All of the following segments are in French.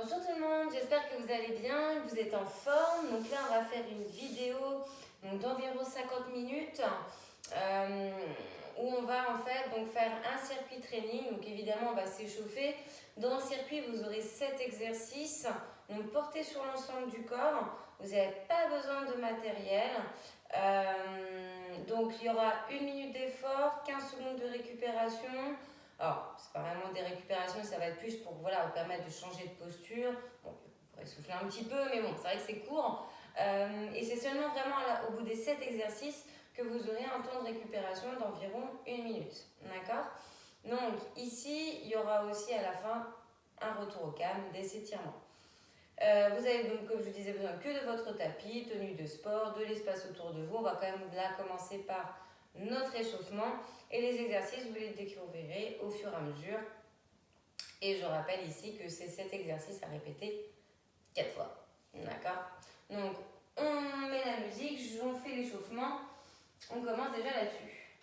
Bonjour tout le monde, j'espère que vous allez bien, que vous êtes en forme. Donc là, on va faire une vidéo d'environ 50 minutes où on va en fait faire un circuit training. Donc évidemment, on va s'échauffer. Dans le circuit, vous aurez 7 exercices, donc portés sur l'ensemble du corps. Vous n'avez pas besoin de matériel. Donc il y aura 1 minute d'effort, 15 secondes de récupération. Alors, c'est pas vraiment des récupérations, ça va être plus pour vous permettre de changer de posture. Bon, vous pourrez souffler un petit peu, mais bon, c'est vrai que c'est court. Et c'est seulement vraiment au bout des 7 exercices que vous aurez un temps de récupération d'environ 1 minute. D'accord? Donc, ici, il y aura aussi à la fin un retour au calme, des étirements. Vous avez donc, comme je vous disais, besoin que de votre tapis, tenue de sport, de l'espace autour de vous. On va quand même là commencer par notre échauffement et les exercices, vous les découvrirez au fur et à mesure. Et je rappelle ici que c'est 7 exercices à répéter 4 fois. D'accord? Donc, on met la musique, on fait l'échauffement. On commence déjà là-dessus.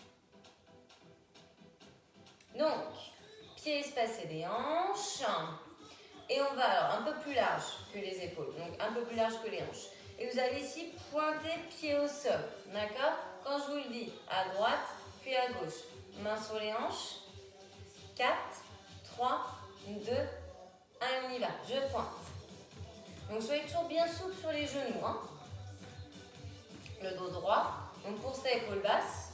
Donc, pieds espacés des hanches. Et on va alors un peu plus large que les épaules, donc un peu plus large que les hanches. Et vous allez ici pointer pied au sol, d'accord? Quand je vous le dis, à droite, puis à gauche. Main sur les hanches. 4, 3, 2, 1, on y va. Je pointe. Donc soyez toujours bien souple sur les genoux. Hein. Le dos droit. Donc pour ça, épaule basse.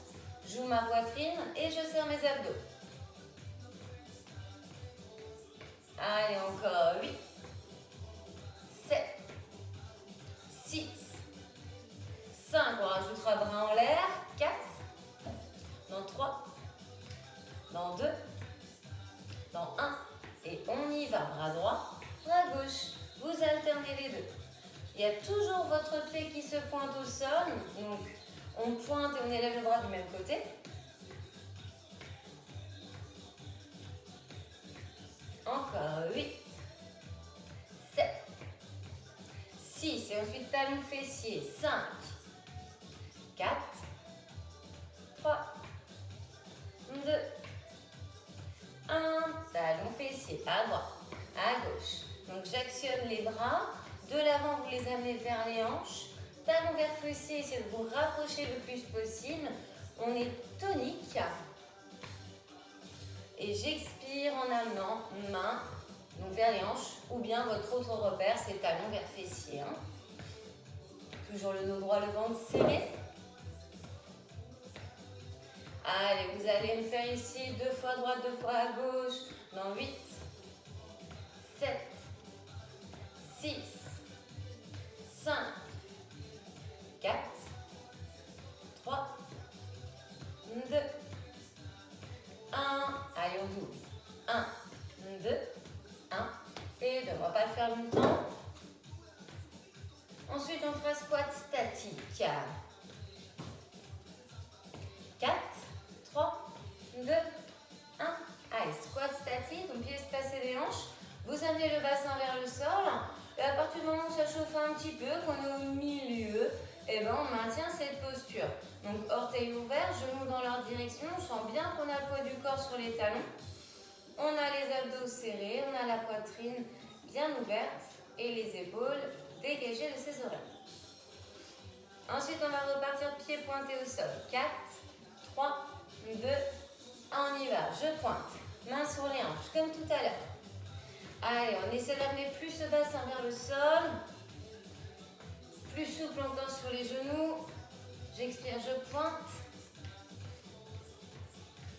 J'ouvre ma poitrine et je serre mes abdos. Allez, encore 8, 7, 6, 5. On rajoutera bras en l'air. 4, dans 3, dans 2, dans 1. Et on y va. Bras droit, bras gauche. Vous alternez les deux. Il y a toujours votre pied qui se pointe au sol. Donc, on pointe et on élève le bras du même côté. Encore 8, 7, 6. Et ensuite, talon fessier. 5, 4, 3, 2, 1. Talon fessier. À droite, à gauche. Donc, j'actionne les bras. De l'avant, vous les amenez vers les hanches. Talon vers fessier, essayez de vous rapprocher le plus possible. On est tonique. Et j'expire en amenant main donc vers les hanches. Ou bien votre autre repère, c'est talon vers fessier. Hein. Toujours le dos droit, le ventre serré. Allez, vous allez me faire ici 2 fois à droite, 2 fois à gauche. Dans 8, 7, 6, 5, 4, 3, 2, 1. Allez, on double. 1, 2, 1 et 2. On ne va pas le faire longtemps. Ensuite, on fera squat statique. 4, 3, 2, 1. Allez, squat statique, donc pieds espacés des hanches. Vous amenez le bassin vers le sol. Et à partir du moment où ça chauffe un petit peu, qu'on est au milieu, et on maintient cette posture. Donc, orteils ouverts, genoux dans leur direction. On sent bien qu'on a le poids du corps sur les talons. On a les abdos serrés, on a la poitrine bien ouverte et les épaules dégagées de ses oreilles. Ensuite, on va repartir pieds pointés au sol. 4, 3, 2, 1, on y va. Je pointe. Main sur les hanches, comme tout à l'heure. Allez, on essaie d'amener plus ce bassin vers le sol. Plus souple encore sur les genoux. J'expire, je pointe.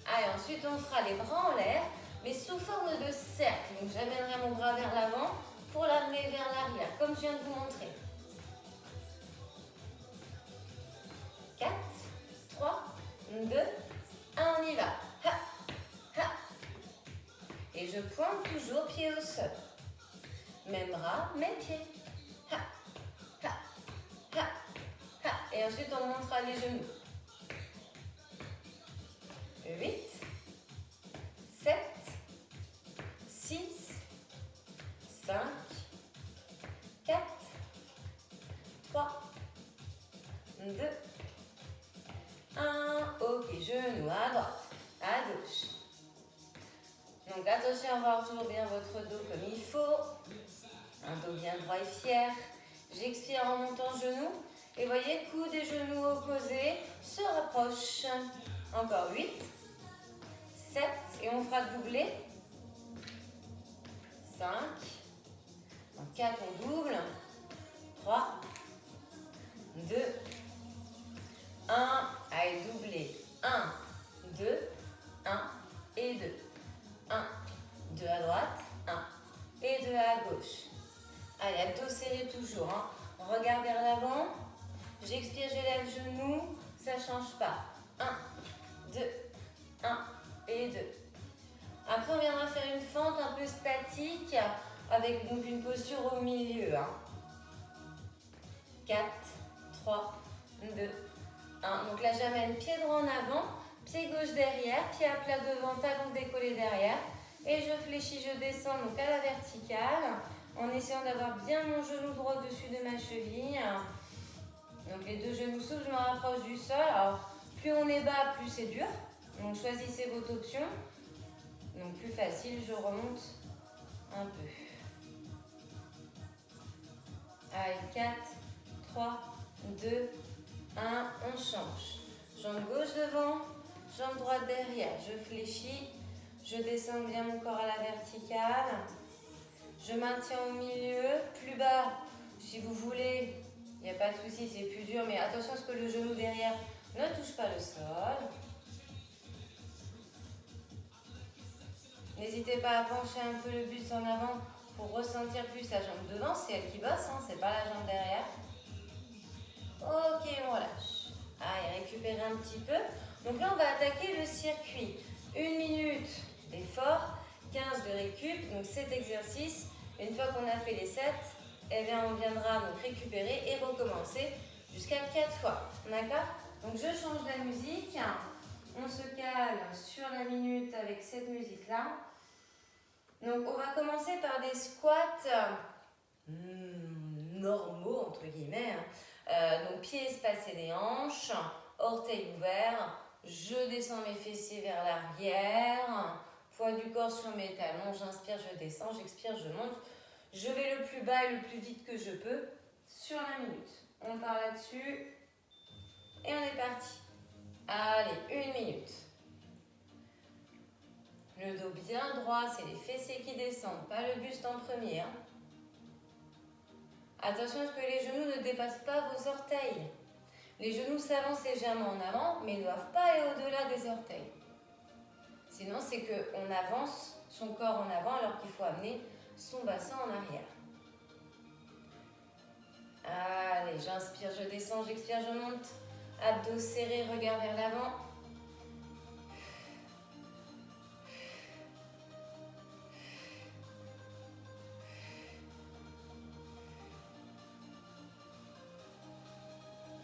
Allez, ensuite, on fera les bras en l'air, mais sous forme de cercle. Donc, j'amènerai mon bras vers l'avant pour l'amener vers l'arrière, comme je viens de vous montrer. 4, 3, 2, 1, on y va. Ha, ha. Et je pointe toujours pied au sol. Même bras, même pied. Ha, ha, ha, ha. Et ensuite, on montera les genoux. 8, 7, 6, 5, 4, 3, 2, 1. Ok, genoux à droite, à gauche. Donc attention à avoir toujours bien votre dos comme il faut. Un dos bien droit et fier. J'expire en montant genou. Et voyez, coudes et genoux opposés se rapprochent. Encore 8, 7, et on fera doubler. 5, 4, on double. 3, 2, 1. Allez, doubler. 1, 2, 1 et 2. 1, 2 à droite, 1 et 2 à gauche. Allez, abdos serrés toujours. Hein. Regard vers l'avant. J'expire, je lève genou. Ça ne change pas. 1, 2, 1 et 2. Après, on viendra faire une fente un peu statique avec donc une posture au milieu. Hein. 4, 3, 2, 1. Donc là, j'amène pied droit en avant, pied gauche derrière, pied à plat devant, talon décollé derrière. Et je fléchis, je descends donc à la verticale en essayant d'avoir bien mon genou droit au-dessus de ma cheville. Donc les deux genoux s'ouvrent, je me rapproche du sol. Alors, plus on est bas, plus c'est dur. Donc choisissez votre option. Donc plus facile, je remonte un peu. Allez, 4, 3, 2, 1, on change. Jambe gauche devant, jambe droite derrière. Je fléchis, je descends bien mon corps à la verticale. Je maintiens au milieu, plus bas si vous voulez. Il n'y a pas de souci, c'est plus dur, mais attention à ce que le genou derrière ne touche pas le sol. N'hésitez pas à pencher un peu le buste en avant pour ressentir plus la jambe devant. C'est elle qui bosse, hein, c'est pas la jambe derrière. Ok, on relâche. Allez, récupérez un petit peu. Donc là, on va attaquer le circuit. 1 minute d'effort, 15 de récup, donc 7 exercices. Une fois qu'on a fait les 7, eh bien, on viendra donc récupérer et recommencer jusqu'à 4 fois. D'accord? Donc je change la musique. On se cale sur la minute avec cette musique-là. Donc on va commencer par des squats normaux, entre guillemets. Donc pieds espacés des hanches, orteils ouverts. Je descends mes fessiers vers l'arrière. Poids du corps sur mes talons. J'inspire, je descends. J'expire, je monte. Je vais le plus bas et le plus vite que je peux sur la minute. On part là-dessus. Et on est parti. Allez, 1 minute. Le dos bien droit, c'est les fessiers qui descendent, pas le buste en premier. Hein. Attention à ce que les genoux ne dépassent pas vos orteils. Les genoux s'avancent légèrement en avant, mais ne doivent pas aller au-delà des orteils. Sinon, c'est qu'on avance son corps en avant alors qu'il faut amener son bassin en arrière. Allez, j'inspire, je descends, j'expire, je monte. Abdos serrés, regard vers l'avant.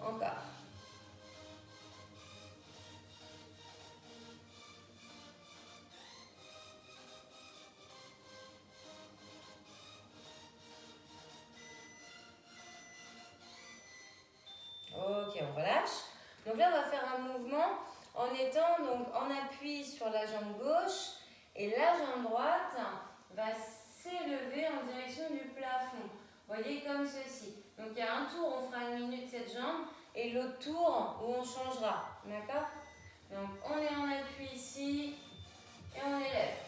Encore. Ok, on relâche. Donc là, on va faire un mouvement en étant donc en appui sur la jambe gauche et la jambe droite va s'élever en direction du plafond. Vous voyez, comme ceci. Donc il y a un tour, on fera 1 minute cette jambe et l'autre tour où on changera. D'accord? Donc on est en appui ici et on élève.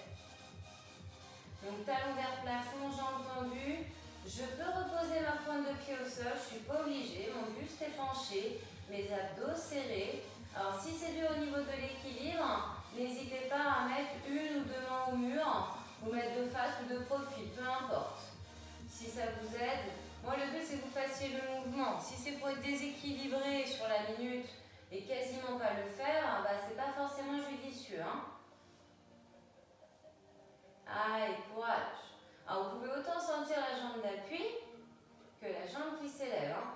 Donc talon vers plafond, jambes tendues. Je peux reposer ma pointe de pied au sol, je ne suis pas obligée. Mon buste est penché, mes abdos serrés. Alors si c'est dur au niveau de l'équilibre, n'hésitez pas à mettre une ou deux mains au mur, ou mettre de face ou de profil, peu importe. Si ça vous aide, moi le but c'est que vous fassiez le mouvement. Si c'est pour être déséquilibré sur la minute et quasiment pas le faire, bah, c'est pas forcément judicieux. Hein. Allez, courage. Alors vous pouvez autant sentir la jambe d'appui que la jambe qui s'élève. Hein.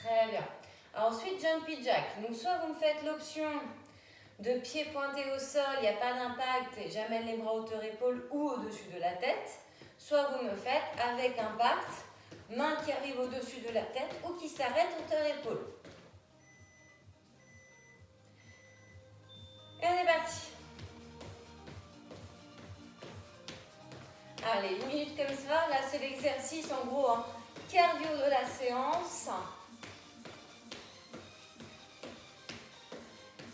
Très bien. Alors ensuite, jumpy jack. Donc soit vous me faites l'option de pieds pointés au sol, il n'y a pas d'impact et j'amène les bras hauteur-épaule ou au-dessus de la tête. Soit vous me faites avec impact, main qui arrive au-dessus de la tête ou qui s'arrête hauteur-épaule. Et on est parti. Allez, 1 minute comme ça. Là, c'est l'exercice en gros cardio de la séance.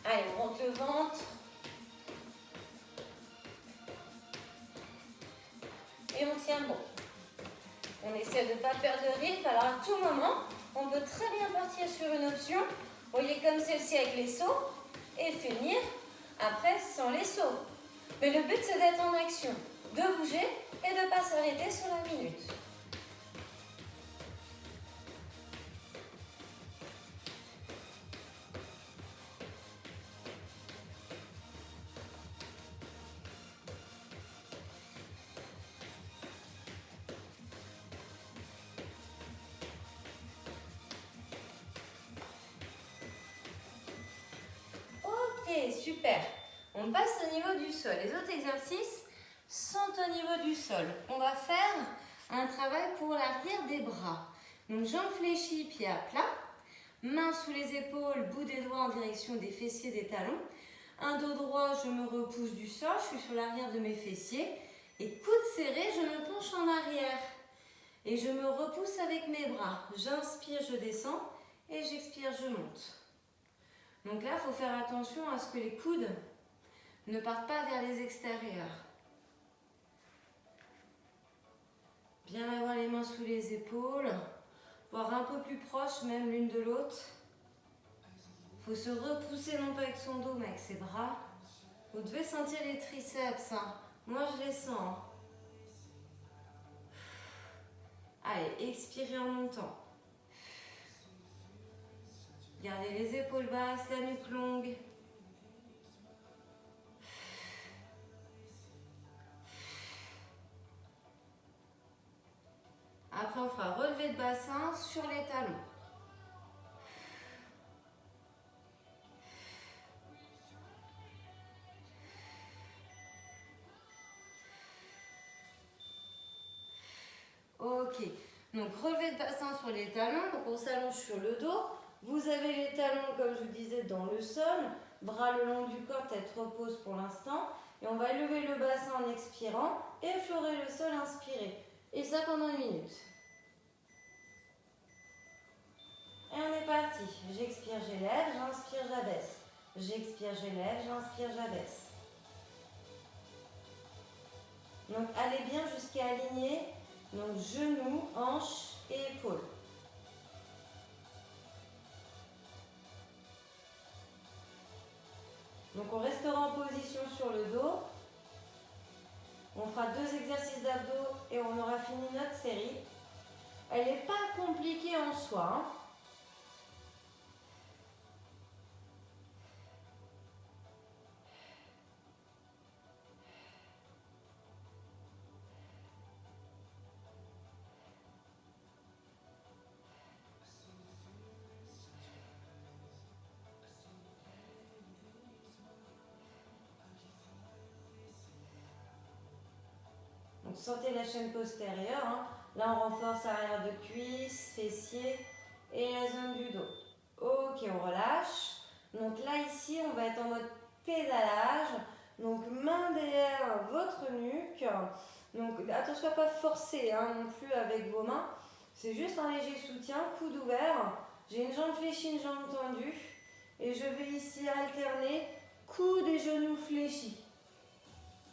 Allez, on monte le ventre. Et on tient bon. On essaie de ne pas perdre de rythme. Alors, à tout moment, on peut très bien partir sur une option. Vous voyez, comme celle-ci avec les sauts. Et finir après sans les sauts. Mais le but, c'est d'être en action, de bouger et de ne pas s'arrêter sur la minute. Ok, super. On passe au niveau du sol. Les autres exercices sont au niveau du sol. On va faire un travail pour l'arrière des bras. Donc, jambes fléchies, pieds à plat. Mains sous les épaules, bout des doigts en direction des fessiers, des talons. Un dos droit, je me repousse du sol, je suis sur l'arrière de mes fessiers. Et coude serré, je me penche en arrière. Et je me repousse avec mes bras. J'inspire, je descends. Et j'expire, je monte. Donc là, il faut faire attention à ce que les coudes ne partent pas vers les extérieurs. Bien avoir les mains sous les épaules, voire un peu plus proches même l'une de l'autre. Il faut se repousser non pas avec son dos mais avec ses bras. Vous devez sentir les triceps. Moi, je les sens. Allez, expirez en montant. Gardez les épaules basses, la nuque longue. Après, on fera relevé de bassin sur les talons. Ok, donc relevé de bassin sur les talons, donc on s'allonge sur le dos. Vous avez les talons, comme je vous disais, dans le sol. Bras le long du corps, tête repose pour l'instant. Et on va lever le bassin en expirant et effleurer le sol, inspirer. Et ça pendant 1 minute. Et on est parti. J'expire, j'élève, j'inspire, j'abaisse. J'expire, j'élève, j'inspire, j'abaisse. Donc allez bien jusqu'à aligner donc genoux, hanches et épaules. Donc on restera en position sur le dos. On fera 2 exercices d'abdos et on aura fini notre série. Elle n'est pas compliquée en soi. Donc sentez la chaîne postérieure. Là on renforce arrière de cuisse, fessier et la zone du dos. Ok, on relâche. Donc là ici on va être en mode pédalage. Donc main derrière votre nuque. Donc attention à ne pas forcer non plus avec vos mains. C'est juste un léger soutien, coude ouvert. J'ai une jambe fléchie, une jambe tendue. Et je vais ici alterner coude et genoux fléchis.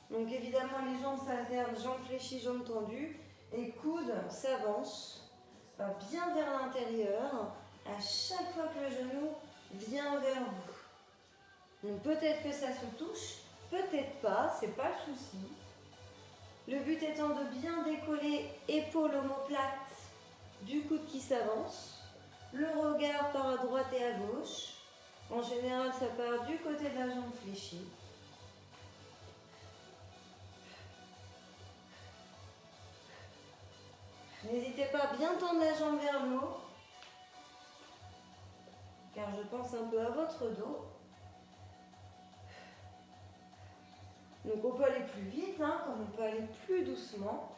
Donc évidemment les jambes s'alternent, jambes fléchies, jambes tendues. Et coude s'avance, va bien vers l'intérieur. À chaque fois que le genou vient vers vous. Donc peut-être que ça se touche, peut-être pas, c'est pas le souci. Le but étant de bien décoller épaules omoplates du coude qui s'avance. Le regard part à droite et à gauche. En général, ça part du côté de la jambe fléchie. N'hésitez pas à bien tendre la jambe vers le haut, car je pense un peu à votre dos. Donc on peut aller plus vite, hein, comme on peut aller plus doucement.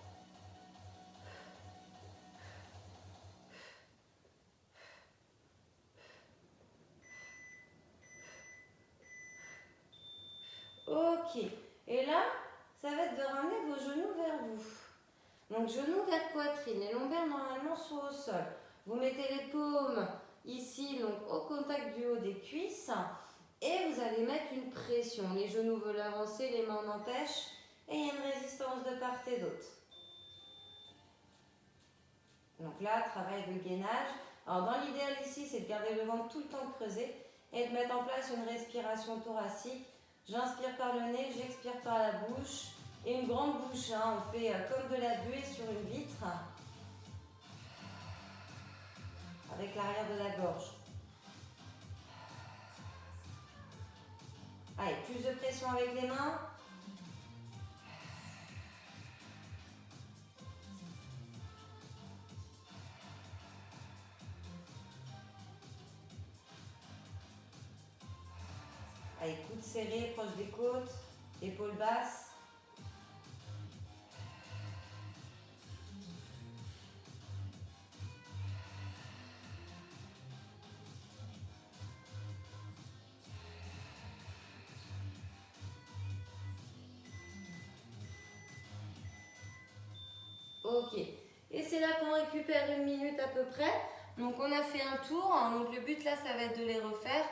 Ok. Et là, ça va être de ramener vos genoux vers vous. Donc genoux vers poitrine, les lombaires normalement sont au sol. Vous mettez les paumes ici, donc au contact du haut des cuisses. Et vous allez mettre une pression. Les genoux veulent avancer, les mains en empêchent. Et il y a une résistance de part et d'autre. Donc là, travail de gainage. Alors dans l'idéal ici, c'est de garder le ventre tout le temps creusé et de mettre en place une respiration thoracique. J'inspire par le nez, j'expire par la bouche. Et une grande bouche, hein. On fait comme de la buée sur une vitre. Avec l'arrière de la gorge. Allez, plus de pression avec les mains. Allez, coudes serrés, proche des côtes, épaules basses. Ok. Et c'est là qu'on récupère 1 minute à peu près. Donc on a fait un tour. Hein. Donc le but là, ça va être de les refaire.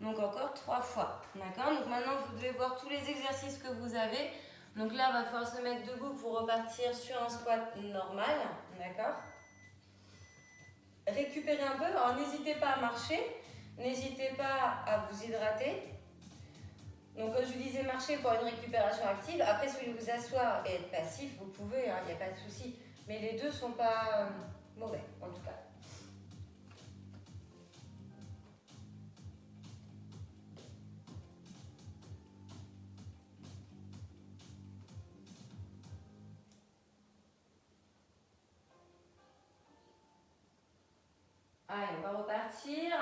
Donc encore 3 fois. D'accord. Donc maintenant, vous devez voir tous les exercices que vous avez. Donc là, il va falloir se mettre debout pour repartir sur un squat normal. D'accord. Récupérez un peu. Alors n'hésitez pas à marcher. N'hésitez pas à vous hydrater. Donc comme je vous disais, marcher pour une récupération active. Après, si vous voulez vous asseoir et être passif, vous pouvez, il n'y a pas de souci. Mais les deux ne sont pas mauvais, en tout cas. Allez, on va repartir.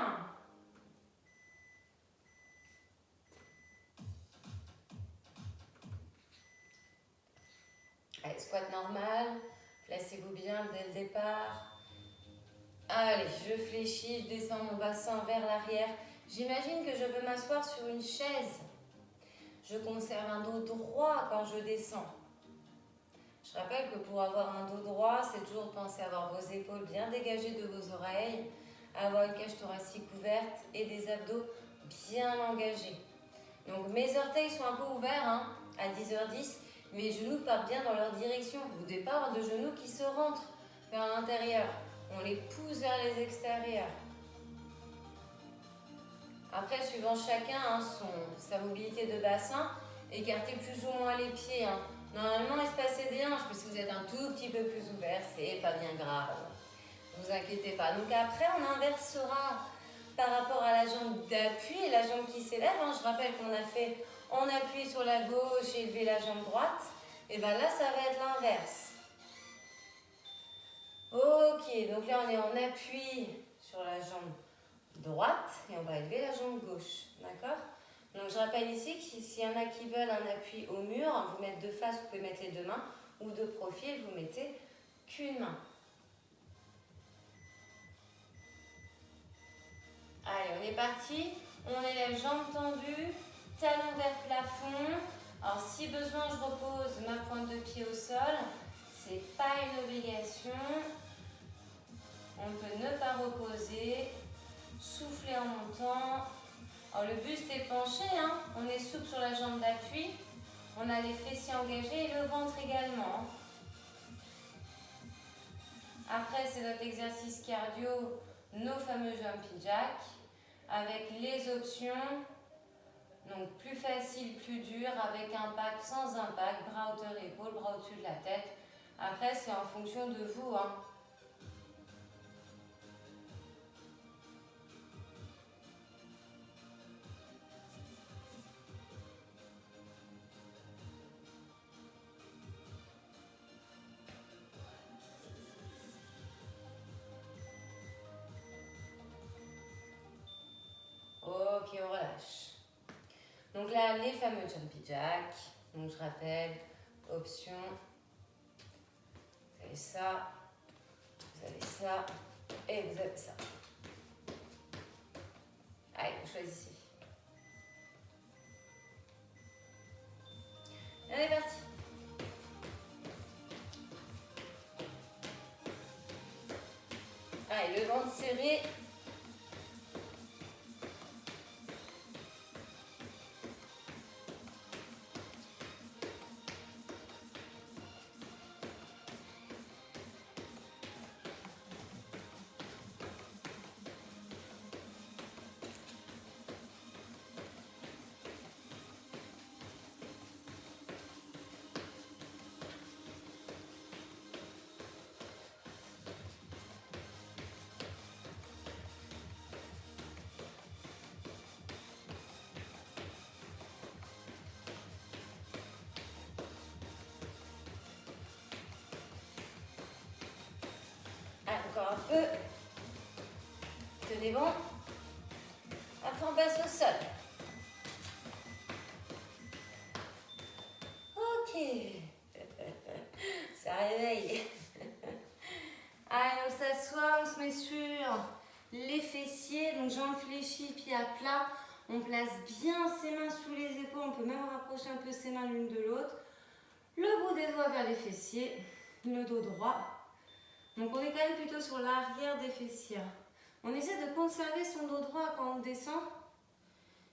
Allez, squat normal. Placez-vous bien dès le départ. Allez, je fléchis, je descends mon bassin vers l'arrière. J'imagine que je veux m'asseoir sur une chaise. Je conserve un dos droit quand je descends. Je rappelle que pour avoir un dos droit, c'est toujours penser à avoir vos épaules bien dégagées de vos oreilles, avoir une cage thoracique ouverte et des abdos bien engagés. Donc mes orteils sont un peu ouverts à 10h10, mes genoux partent bien dans leur direction. Vous devez pas avoir de genoux qui se rentrent vers l'intérieur. On les pousse vers les extérieurs. Après, suivant chacun sa mobilité de bassin, écartez plus ou moins les pieds. Normalement, espacez des hanches, mais si vous êtes un tout petit peu plus ouvert, c'est pas bien grave. Ne vous inquiétez pas. Donc après, on inversera par rapport à la jambe d'appui et la jambe qui s'élève. Je rappelle qu'on a fait on appuie sur la gauche et élever la jambe droite. Et bien là, ça va être l'inverse. Ok, donc là, on est en appui sur la jambe droite et on va élever la jambe gauche. D'accord? Donc je rappelle ici que s'il y en a qui veulent un appui au mur, vous mettre de face, vous pouvez mettre les deux mains, ou de profil, vous mettez qu'une main. Allez, on est parti. On élève jambes tendues, talons vers plafond. Alors si besoin, je repose ma pointe de pied au sol. C'est pas une obligation. On peut ne pas reposer. Souffler en montant. Alors le buste est penché, on est souple sur la jambe d'appui. On a les fessiers engagés et le ventre également. Après, c'est notre exercice cardio, nos fameux jumping jacks, avec les options. Donc plus facile, plus dur, avec impact, sans impact, bras hauteur épaule, bras au-dessus de la tête. Après, c'est en fonction de vous. Ok, on relâche. Donc là, les fameux jumping jacks. Donc je rappelle, option, vous avez ça, vous avez ça, et vous avez ça. Allez, vous choisissez. Allez, parti. Allez, le ventre serré. Allez, encore un peu. Tenez bon. Après, on passe au sol. Ok. Ça réveille. Allez, on s'assoit, on se met sur les fessiers. Donc, jambes fléchies, pieds à plat. On place bien ses mains sous les épaules. On peut même rapprocher un peu ses mains l'une de l'autre. Le bout des doigts vers les fessiers. Le dos droit. Donc, on est quand même plutôt sur l'arrière des fessiers. On essaie de conserver son dos droit quand on descend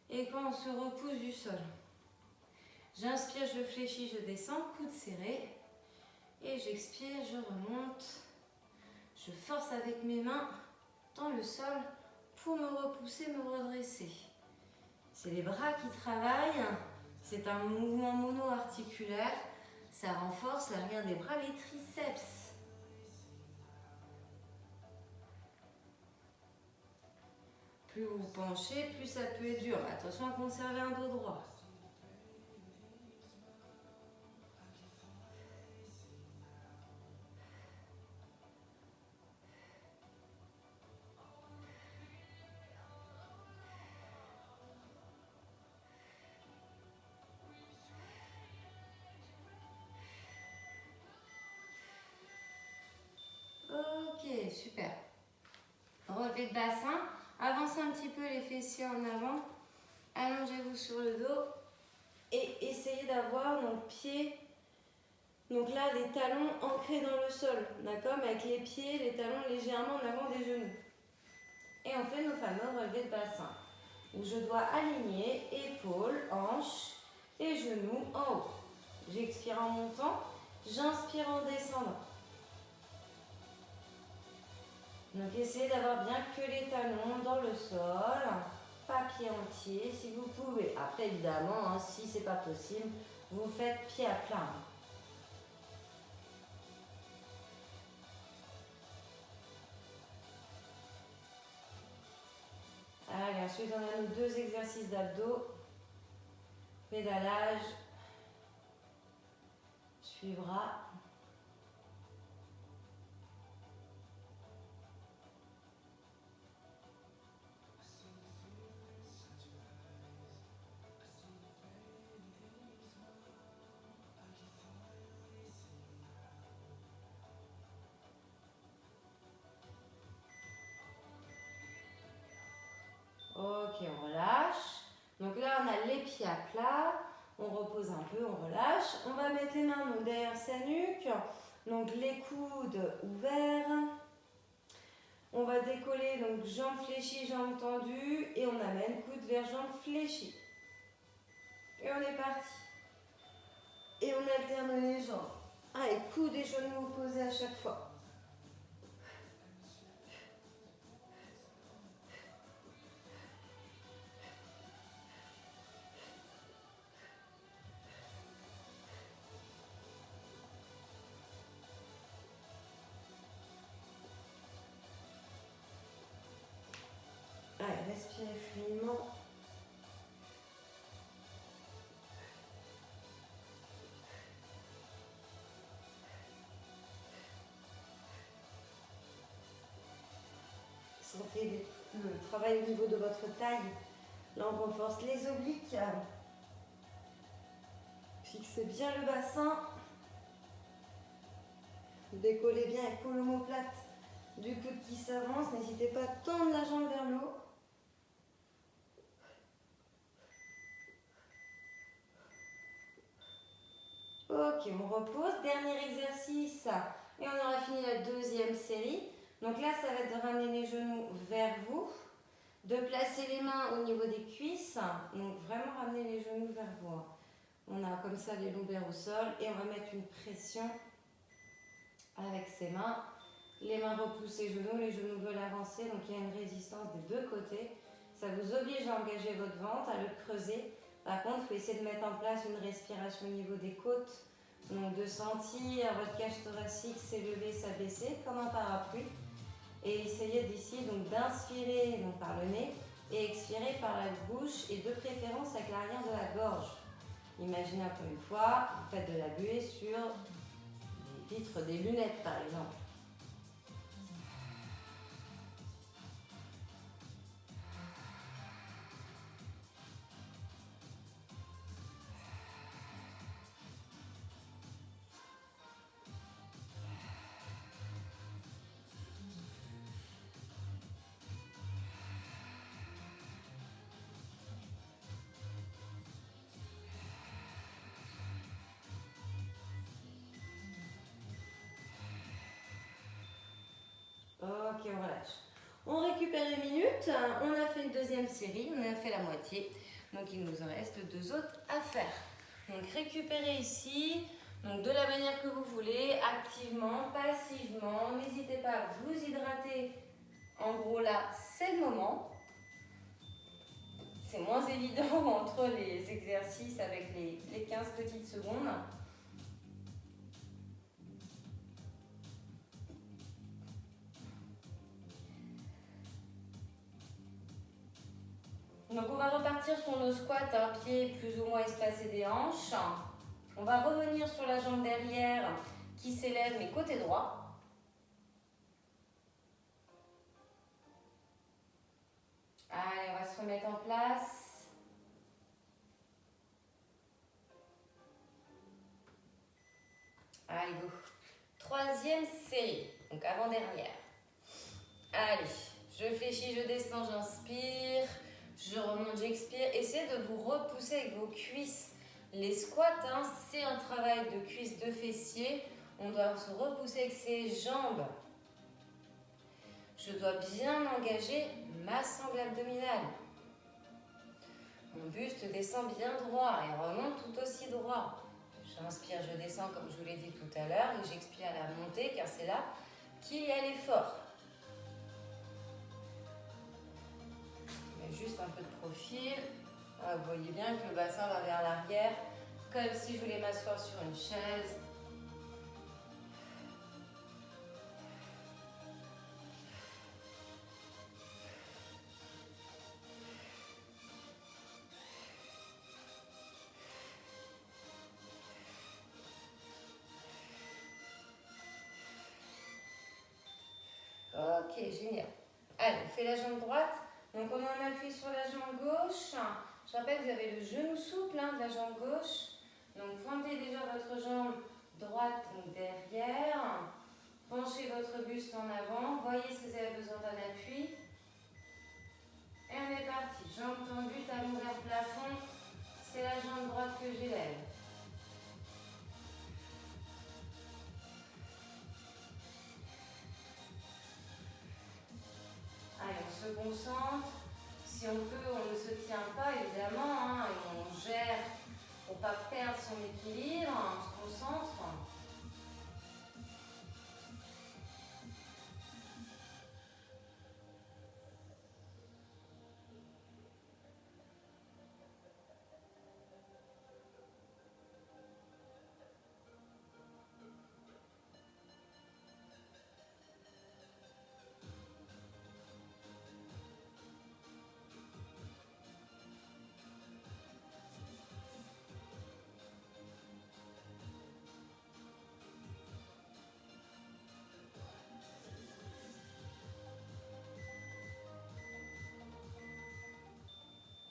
et quand on se repousse du sol. J'inspire, je fléchis, je descends, coude serré. Et j'expire, je remonte. Je force avec mes mains dans le sol pour me repousser, me redresser. C'est les bras qui travaillent. C'est un mouvement mono-articulaire. Ça renforce l'arrière des bras, les triceps. Plus vous vous penchez, plus ça peut être dur. Attention à conserver un dos droit. Ok, super. Relevé de bassin. Avancez un petit peu les fessiers en avant. Allongez-vous sur le dos. Et essayez d'avoir nos pieds, donc là, les talons ancrés dans le sol. D'accord? Mais avec les pieds, les talons légèrement en avant des genoux. Et on fait nos fameux relevés de bassin. Où je dois aligner épaules, hanches et genoux en haut. J'expire en montant. J'inspire en descendant. Donc essayez d'avoir bien que les talons dans le sol, pas pied entier si vous pouvez. Après évidemment, hein, si c'est pas possible, vous faites pied à plat. Allez, ensuite on a nos 2 exercices d'abdos. Pédalage suivra. Ok, on relâche. Donc là, on a les pieds à plat. On repose un peu, on relâche. On va mettre les mains donc, derrière sa nuque. Donc les coudes ouverts. On va décoller donc jambes fléchies, jambes tendues. Et on amène coude vers jambes fléchies. Et on est parti. Et on alterne les jambes. Allez, coudes et genoux opposés à chaque fois. Allez, respirez fluidement. Sentez le travail au niveau de votre taille. Là, on renforce les obliques. Fixez bien le bassin. Décollez bien avec pour l'omoplate du coude qui s'avance. N'hésitez pas à tendre la jambe vers le haut. Ok, on repose. Dernier exercice. Et on aura fini la deuxième série. Donc là, ça va être de ramener les genoux vers vous. De placer les mains au niveau des cuisses. Donc vraiment ramener les genoux vers vous. On a comme ça les lombaires au sol. Et on va mettre une pression avec ses mains. Les mains repoussent les genoux veulent avancer. Donc il y a une résistance des deux côtés. Ça vous oblige à engager votre ventre, à le creuser. Par contre, il faut essayer de mettre en place une respiration au niveau des côtes. Donc de sentir votre cage thoracique s'élever, s'abaisser comme un parapluie. Et essayez d'ici donc d'inspirer donc par le nez et expirer par la bouche et de préférence avec l'arrière de la gorge. Imaginez encore une fois, vous faites de la buée sur les vitres des lunettes par exemple. Ok, on relâche. On récupère les minutes. On a fait une deuxième série, on a fait la moitié. Donc il nous en reste 2 autres à faire. Donc récupérez ici, donc de la manière que vous voulez, activement, passivement. N'hésitez pas à vous hydrater. En gros là, c'est le moment. C'est moins évident entre les exercices avec les 15 petites secondes. Donc on va repartir sur nos squats, pieds plus ou moins espacés des hanches. On va revenir sur la jambe derrière qui s'élève mais côté droit. Allez, on va se remettre en place. Allez, go. Troisième série, donc avant-dernière. Allez, je fléchis, je descends, j'inspire. Je remonte, j'expire. Essayez de vous repousser avec vos cuisses. Les squats, c'est un travail de cuisses, de fessiers. On doit se repousser avec ses jambes. Je dois bien engager ma sangle abdominale. Mon buste descend bien droit et remonte tout aussi droit. J'inspire, je descends comme je vous l'ai dit tout à l'heure et j'expire à la montée car c'est là qu'il y a l'effort. Juste un peu de profil. Vous voyez bien que le bassin va vers l'arrière, comme si je voulais m'asseoir sur une chaise. Ok, génial. Allez, on fait la jambe droite. Donc on en appuie sur la jambe gauche. Je rappelle que vous avez le genou souple de la jambe gauche. Donc pointez déjà votre jambe droite derrière. Penchez votre buste en avant. Voyez si vous avez besoin d'un appui. Et on est parti. Jambe tendue, talon vers le plafond. C'est la jambe droite que j'élève. Allez, on se concentre. Si on peut, on ne se tient pas évidemment. Et on gère pour ne pas perdre son équilibre. On se concentre.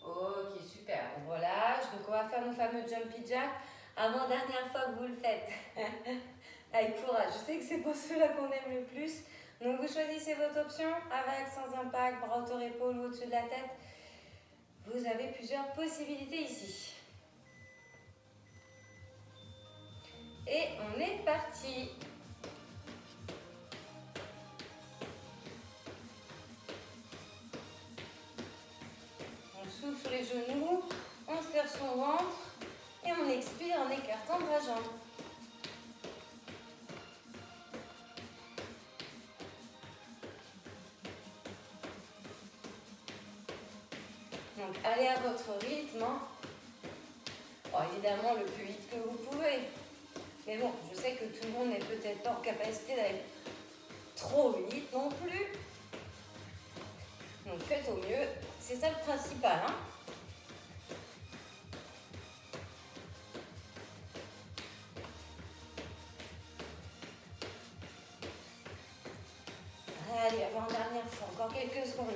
Ok, super. On relâche. Donc, on va faire nos fameux jumpy jack. Avant-dernière fois que vous le faites. Avec courage. Je sais que c'est pour ceux-là qu'on aime le plus. Donc vous choisissez votre option, avec, sans impact, bras autour épaule ou au-dessus de la tête. Vous avez plusieurs possibilités ici. Et on est parti. On souffle sur les genoux, on serre son ventre et on expire en écartant bras jambes. Donc allez à votre rythme. Bon, évidemment le plus vite que vous pouvez. Mais bon, je sais que tout le monde n'est peut-être pas en capacité d'aller trop vite non plus. Donc faites au mieux, c'est ça le principal. Hein. Allez, avant-dernière fois, encore quelques secondes.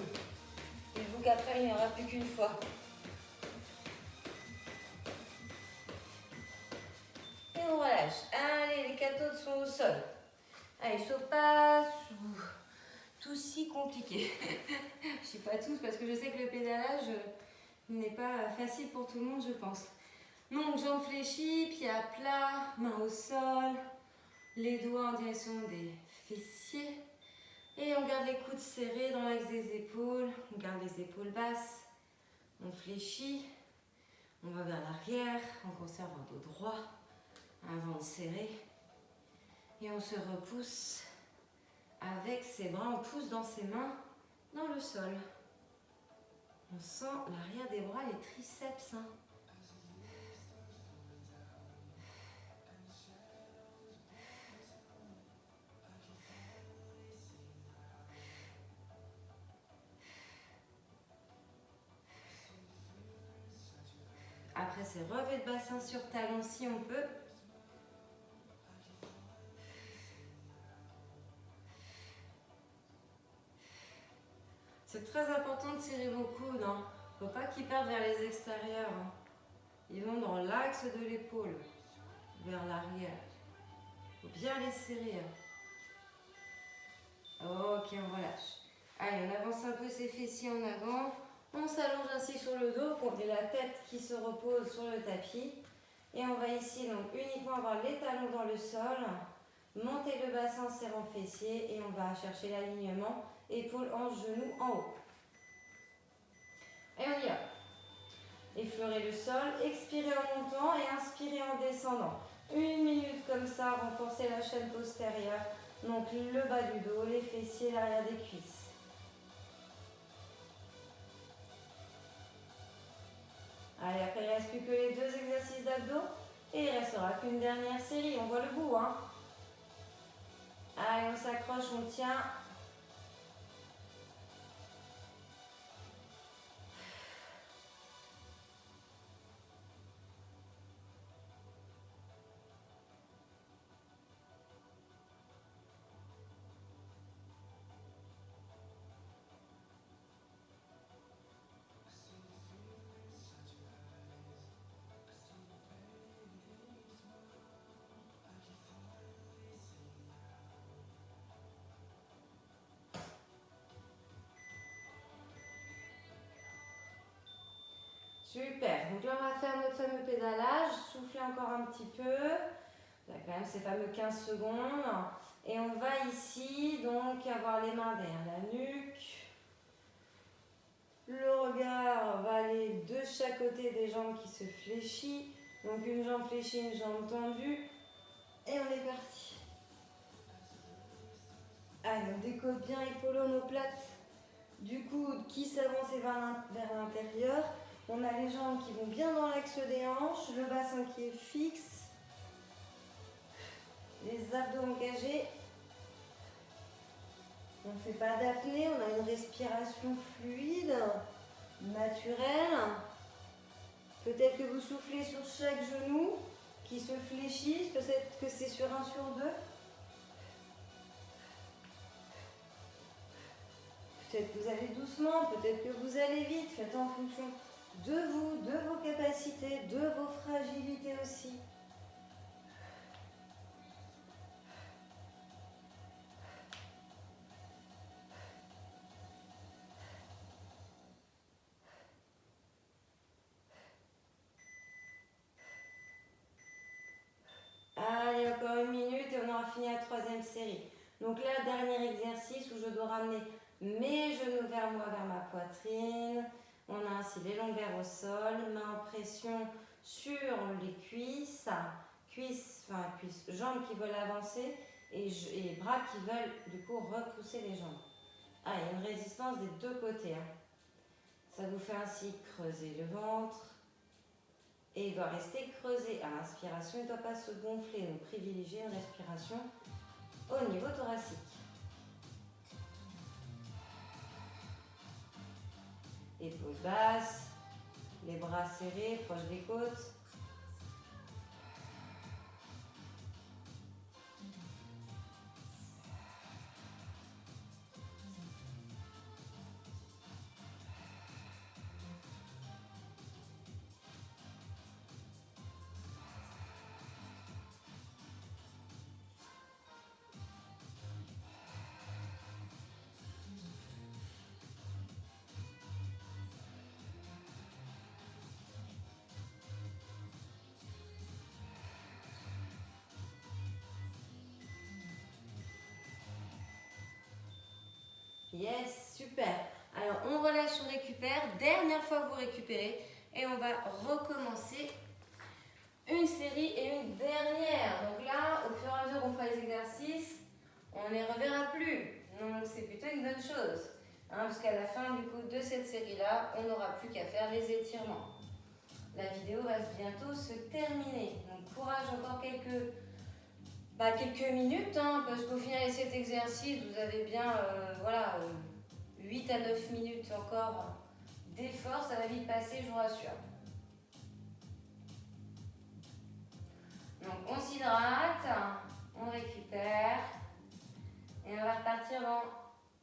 Dites-vous qu'après, il n'y en aura plus qu'une fois. Et on relâche. Allez, les 4 autres sont au sol. Allez, sauf pas tout si compliqué. Je ne dis pas tous parce que je sais que le pédalage n'est pas facile pour tout le monde, je pense. Donc, jambes fléchies, pieds à plat, mains au sol, les doigts en direction des fessiers. Et on garde les coudes serrés dans l'axe des épaules, on garde les épaules basses, on fléchit, on va vers l'arrière, on conserve un dos droit, un ventre serré. Et on se repousse avec ses bras, on pousse dans ses mains dans le sol. On sent l'arrière des bras, les triceps. Hein. Après, c'est relevé de bassin sur talon si on peut. C'est très important de serrer vos coudes. Il ne faut pas qu'ils partent vers les extérieurs. Hein. Ils vont dans l'axe de l'épaule, vers l'arrière. Il faut bien les serrer. Ok, on relâche. Allez, on avance un peu ses fessiers en avant. On s'allonge ainsi sur le dos pour qu'il y ait la tête qui se repose sur le tapis. Et on va ici donc uniquement avoir les talons dans le sol. Monter le bassin en serrant fessier et on va chercher l'alignement épaules, hanches, genoux en haut. Et on y va. Effleurez le sol, expirez en montant et inspirez en descendant. 1 minute comme ça, renforcez la chaîne postérieure. Donc le bas du dos, les fessiers, l'arrière des cuisses. Allez, après il ne reste plus que les 2 exercices d'abdos. Et il ne restera qu'une dernière série. On voit le bout. Hein. Allez, on s'accroche, on tient. Super, donc là on va faire notre fameux pédalage, soufflez encore un petit peu, il y a quand même ces fameux 15 secondes, et on va ici donc avoir les mains derrière la nuque, le regard va aller de chaque côté des jambes qui se fléchissent, donc une jambe fléchie, une jambe tendue, et on est parti. Allez, on décote bien épaule omoplate du coude qui s'avance vers l'intérieur. On a les jambes qui vont bien dans l'axe des hanches, le bassin qui est fixe, les abdos engagés. On ne fait pas d'apnée, on a une respiration fluide, naturelle. Peut-être que vous soufflez sur chaque genou qui se fléchisse, peut-être que c'est sur 1 sur 2. Peut-être que vous allez doucement, peut-être que vous allez vite, faites en fonction de vous, de vos capacités, de vos fragilités aussi. fini la troisième série. Donc là, dernier exercice où je dois ramener mes genoux vers moi, vers ma poitrine. On a ainsi les lombaires au sol, main en pression sur les cuisses, jambes qui veulent avancer et bras qui veulent du coup repousser les jambes. Ah, il y a une résistance des deux côtés. Hein. Ça vous fait ainsi creuser le ventre et il doit rester creusé. À l'inspiration, il ne doit pas se gonfler. Donc privilégiez une respiration au niveau thoracique. Épaules basses, les bras serrés, proches des côtes. Yes, super. Alors, on relâche, on récupère. Dernière fois que vous récupérez. Et on va recommencer une série et une dernière. Donc là, au fur et à mesure qu'on fera les exercices, on ne les reverra plus. Donc, c'est plutôt une bonne chose. Hein, parce qu'à la fin du coup de cette série-là, on n'aura plus qu'à faire les étirements. La vidéo va bientôt se terminer. Donc, courage, encore quelques minutes, hein, parce qu'au final, cet exercice, vous avez bien 8 à 9 minutes encore d'effort, ça va vite passer, je vous rassure. Donc, on s'hydrate, on récupère, et on va repartir dans,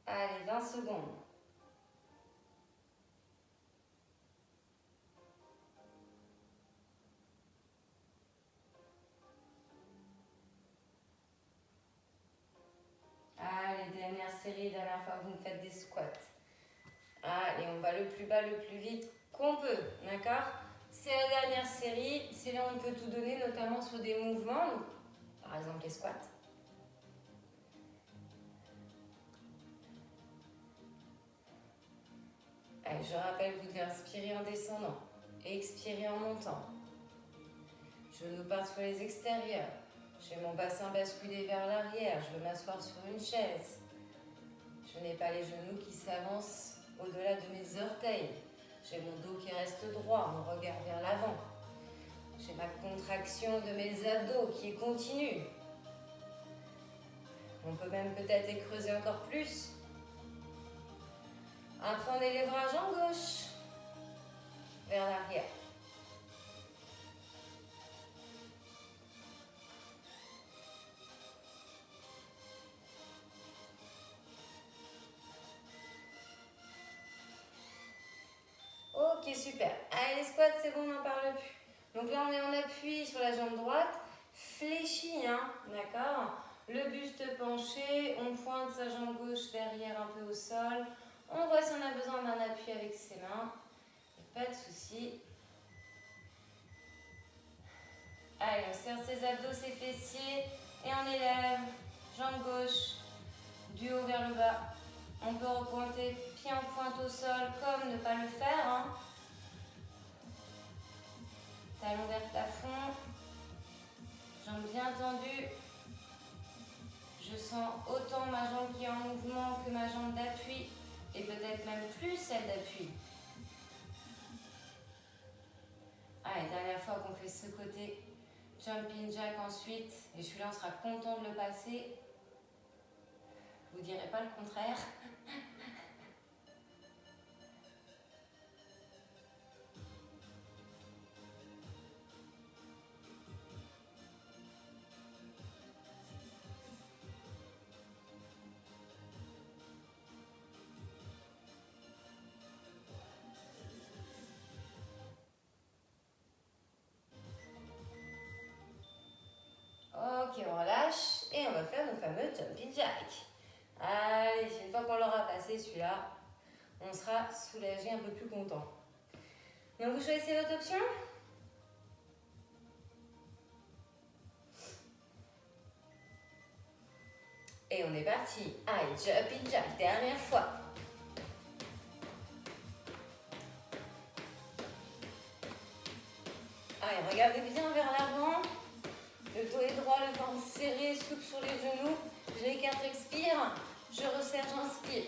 20 secondes. Allez, dernière série, dernière fois que vous me faites des squats. Allez, on va le plus bas, le plus vite qu'on peut, d'accord? C'est la dernière série, c'est là où on peut tout donner, notamment sur des mouvements, donc, par exemple les squats. Allez, je rappelle, vous devez inspirer en descendant, expirer en montant. Genoux partent sur les extérieurs. J'ai mon bassin basculé vers l'arrière, je veux m'asseoir sur une chaise. Je n'ai pas les genoux qui s'avancent au-delà de mes orteils. J'ai mon dos qui reste droit, mon regard vers l'avant. J'ai ma contraction de mes abdos qui est continue. On peut même peut-être les creuser encore plus. Après, on est les bras en gauche vers l'arrière. Ok, super. Allez, les squats, c'est bon, on n'en parle plus. Donc là, on est en appui sur la jambe droite, fléchi, hein, d'accord? Le buste penché, on pointe sa jambe gauche derrière un peu au sol. On voit si on a besoin d'un appui avec ses mains. Pas de souci. Allez, on serre ses abdos, ses fessiers et on élève. Jambe gauche, du haut vers le bas. On peut repointer pied en pointe au sol comme ne pas le faire. Hein. Talon vers plafond. Jambes bien tendues. Je sens autant ma jambe qui est en mouvement que ma jambe d'appui. Et peut-être même plus celle d'appui. Allez, dernière fois qu'on fait ce côté jumping jack ensuite. Et celui-là, on sera content de le passer. Vous ne direz pas le contraire. Ok, on relâche et on va faire nos fameux jumping jack. Allez, une fois qu'on l'aura passé celui-là, on sera soulagé, un peu plus content. Donc vous choisissez votre option. Et on est parti. Allez, jumping jack, dernière fois. Allez, regardez bien vers l'avant. Le dos est droit, le ventre serré, souple sur les genoux. J'écarte, expire. Je resserre, j'inspire.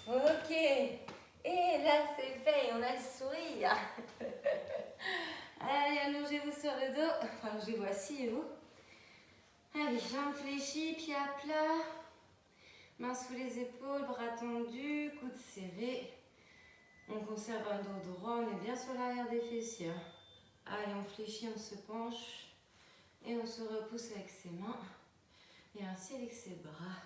Ok, et là c'est fait, on a le sourire. Allez, allongez-vous sur le dos, enfin allongez-vous, asseyez-vous. Allez, jambes fléchies, pieds à plat, mains sous les épaules, bras tendus, coudes serrés. On conserve un dos droit, on est bien sur l'arrière des fessiers. Allez, on fléchit, on se penche et on se repousse avec ses mains et ainsi avec ses bras.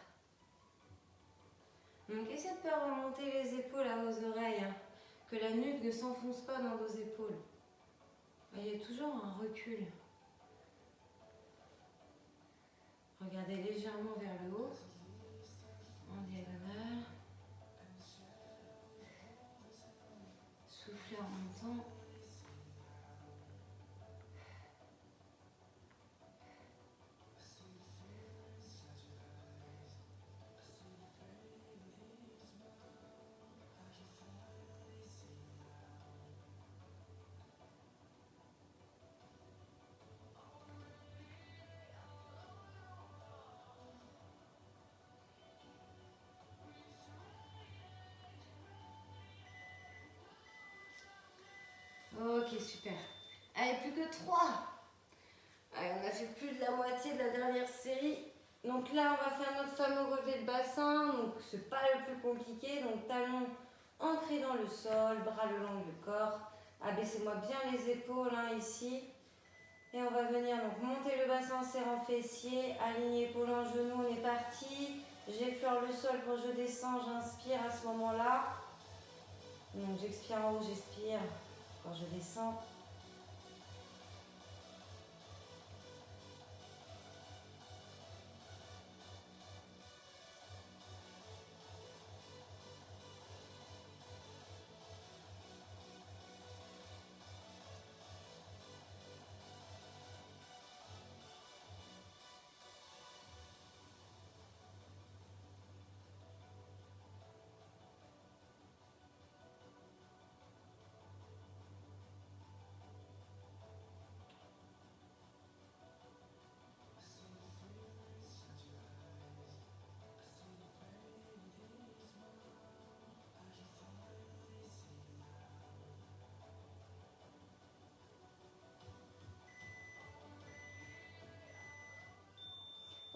Donc essayez de ne pas remonter les épaules à vos oreilles, hein, que la nuque ne s'enfonce pas dans vos épaules. Il y a toujours un recul. Regardez légèrement vers le haut, en diagonale. Soufflez en même temps. Ok, super. Allez, plus que 3. Allez, on a fait plus de la moitié de la dernière série. Donc là, on va faire notre fameux relevé de bassin. Donc, c'est pas le plus compliqué. Donc, talons ancrés dans le sol, bras le long du corps. Abaissez-moi bien les épaules, hein, ici. Et on va venir donc monter le bassin en serrant fessier, aligner épaules en genoux, on est parti. J'effleure le sol quand je descends, j'inspire à ce moment-là. Donc j'expire en haut, j'expire quand je descends.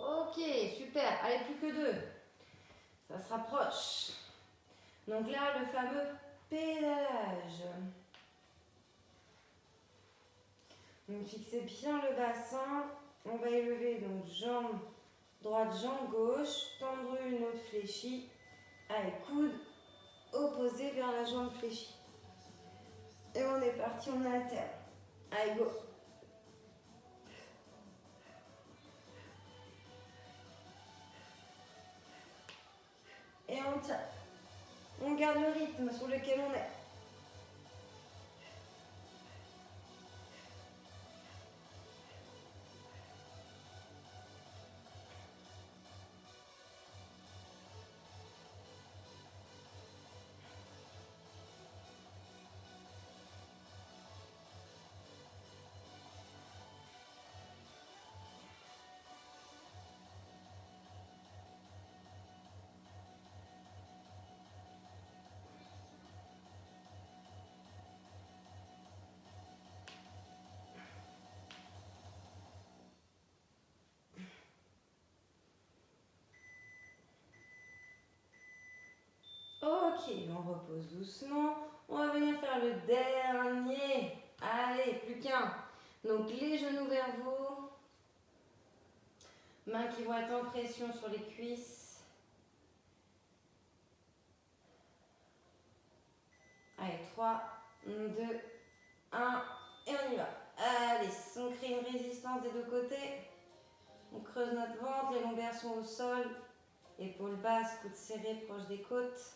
Ok, super. Allez, plus que 2. Ça se rapproche. Donc là, le fameux pédalage. Donc fixez bien le bassin. On va élever donc jambe droite, jambe gauche. Tendre une autre fléchie. Allez, coude opposé vers la jambe fléchie. Et on est parti, on alterne. Allez, go. Et on tient. On garde le rythme sur lequel on est. Ok, on repose doucement. On va venir faire le dernier. Allez, plus qu'un. Donc les genoux vers vous. Mains qui vont être en pression sur les cuisses. Allez, 3, 2, 1. Et on y va. Allez, on crée une résistance des deux côtés. On creuse notre ventre, les lombaires sont au sol. Épaules basses, coudes serrés proches des côtes.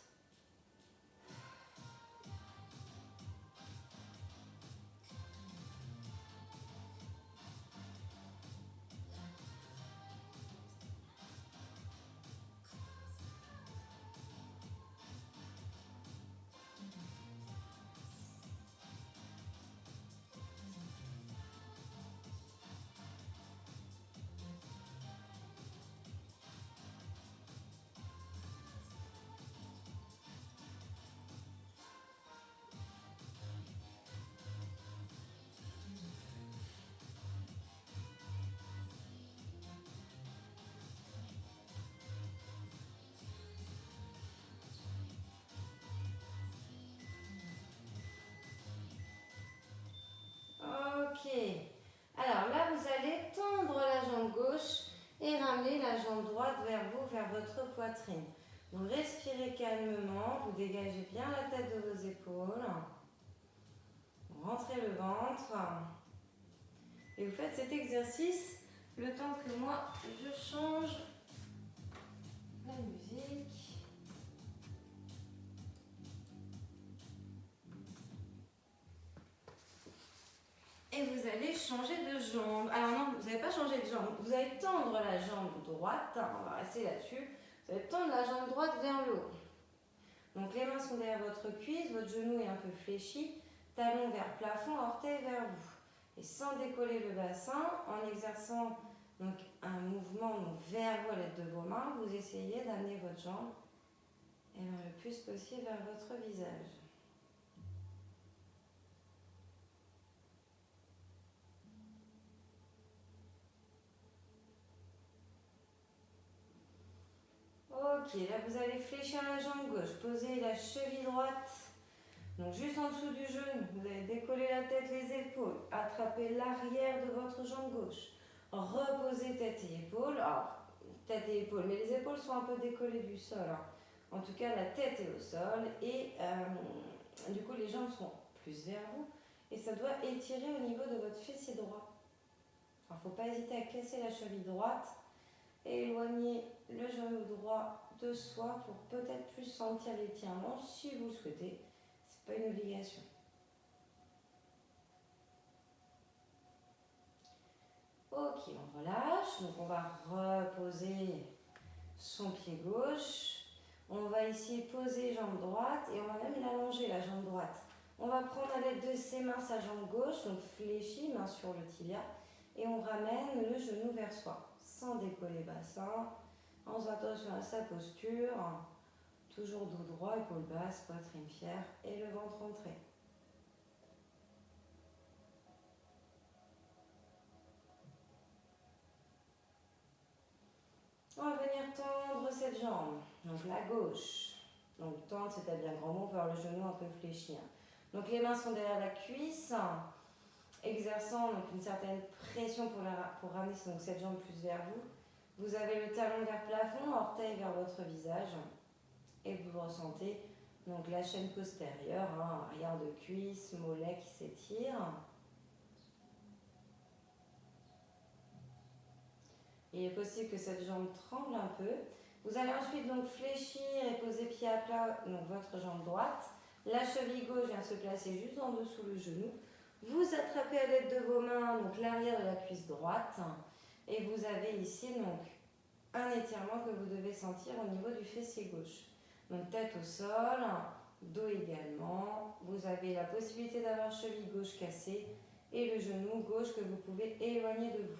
Ok. Alors là, vous allez tendre la jambe gauche et ramener la jambe droite vers vous, vers votre poitrine. Vous respirez calmement, vous dégagez bien la tête de vos épaules. Vous rentrez le ventre. Et vous faites cet exercice le temps que moi, je change la musique. Et vous allez changer de jambe. Alors non, vous n'allez pas changer de jambe. Vous allez tendre la jambe droite. On va rester là-dessus. Vous allez tendre la jambe droite vers le haut. Donc les mains sont derrière votre cuisse, votre genou est un peu fléchi. Talon vers plafond, orteil vers vous. Et sans décoller le bassin, en exerçant donc un mouvement vers vous à l'aide de vos mains, vous essayez d'amener votre jambe le plus possible vers votre visage. Ok, là vous allez fléchir la jambe gauche, posez la cheville droite, donc juste en dessous du genou, vous allez décoller la tête, les épaules, attraper l'arrière de votre jambe gauche, reposez tête et épaules, alors tête et épaules, mais les épaules sont un peu décollées du sol, hein. En tout cas la tête est au sol et du coup les jambes sont plus vers vous et ça doit étirer au niveau de votre fessier droit. Il ne faut pas hésiter à casser la cheville droite et éloigner le genou droit de soi pour peut-être plus sentir l'étirement si vous le souhaitez. Ce n'est pas une obligation. Ok, on relâche. Donc on va reposer son pied gauche. On va ici poser jambe droite et on va même l'allonger la jambe droite. On va prendre à l'aide de ses mains sa jambe gauche, donc fléchie, main sur le tibia, et on ramène le genou vers soi, sans décoller bassin, en faisant attention à sa posture, toujours dos droit, épaule basse, poitrine fière et le ventre rentré. On va venir tendre cette jambe, donc la gauche. Donc tendre, c'est-à-dire grand mot, on peut avoir le genou un peu fléchi. Donc les mains sont derrière la cuisse, exerçant donc une certaine pression pour ramener donc cette jambe plus vers vous. Vous avez le talon vers plafond, orteil vers votre visage et vous ressentez donc la chaîne postérieure, arrière de cuisse, mollet qui s'étire. Il est possible que cette jambe tremble un peu. Vous allez ensuite donc fléchir et poser pied à plat donc votre jambe droite. La cheville gauche vient se placer juste en dessous le genou. Vous attrapez à l'aide de vos mains donc l'arrière de la cuisse droite et vous avez ici donc un étirement que vous devez sentir au niveau du fessier gauche. Donc tête au sol, dos également. Vous avez la possibilité d'avoir cheville gauche cassée et le genou gauche que vous pouvez éloigner de vous.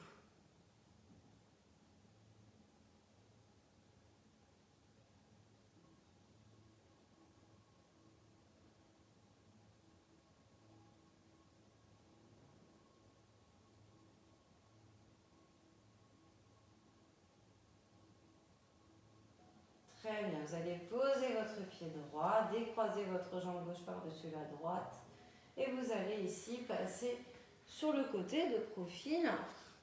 Très bien, vous allez poser votre pied droit, décroiser votre jambe gauche par-dessus la droite et vous allez ici passer sur le côté de profil.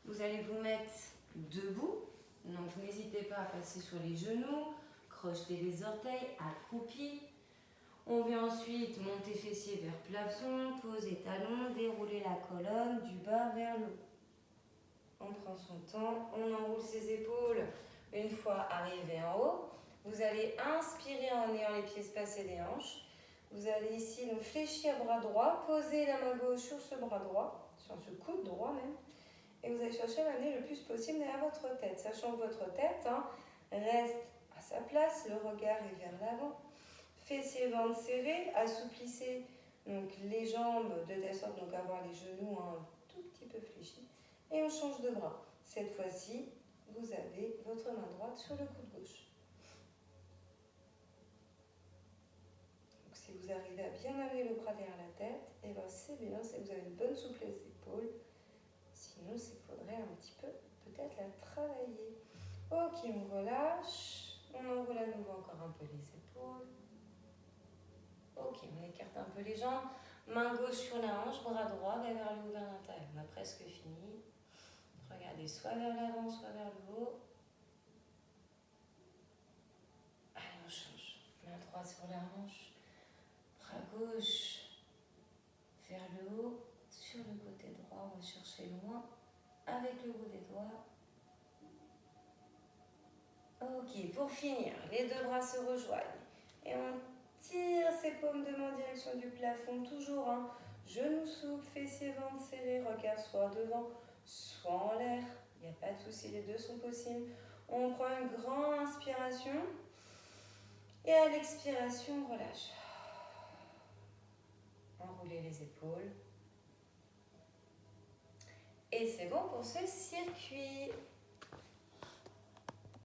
Vous allez vous mettre debout, donc n'hésitez pas à passer sur les genoux, crocheter les orteils, accroupi. On vient ensuite monter fessier vers plafond, poser talon, dérouler la colonne du bas vers le haut. On prend son temps, on enroule ses épaules une fois arrivé en haut. Vous allez inspirer en ayant les pieds espacés des hanches. Vous allez ici donc fléchir bras droit, poser la main gauche sur ce bras droit, sur ce coude droit même. Et vous allez chercher à l'amener le plus possible derrière votre tête, sachant que votre tête reste à sa place, le regard est vers l'avant. Fessiers, ventre serré, assouplissez donc les jambes de telle sorte donc avoir les genoux un tout petit peu fléchis. Et on change de bras. Cette fois-ci, vous avez votre main droite sur le coude gauche. Donc, si vous arrivez à bien amener le bras derrière la tête, et ben c'est bien, c'est que vous avez une bonne souplesse d'épaule. Sinon, il faudrait un petit peu peut-être la travailler. Ok, on relâche. On enroule à nouveau encore un peu les épaules. Ok, on écarte un peu les jambes. Main gauche sur la hanche, bras droit vers le haut, vers l'intérieur. On a presque fini. Regardez, soit vers l'avant, soit vers le haut. Allez, on change. Main droite sur la hanche. Bras gauche vers le haut. Sur le côté droit, on va chercher loin. Avec le bout des doigts. Ok, pour finir, les deux bras se rejoignent. Et on tire ses paumes de main en direction du plafond. Toujours genoux souples, fessiers, ventre serré. Regard soit devant, soit en l'air. Il n'y a pas de souci, les deux sont possibles. On prend une grande inspiration. Et à l'expiration, on relâche. Enroulez les épaules. Et c'est bon pour ce circuit.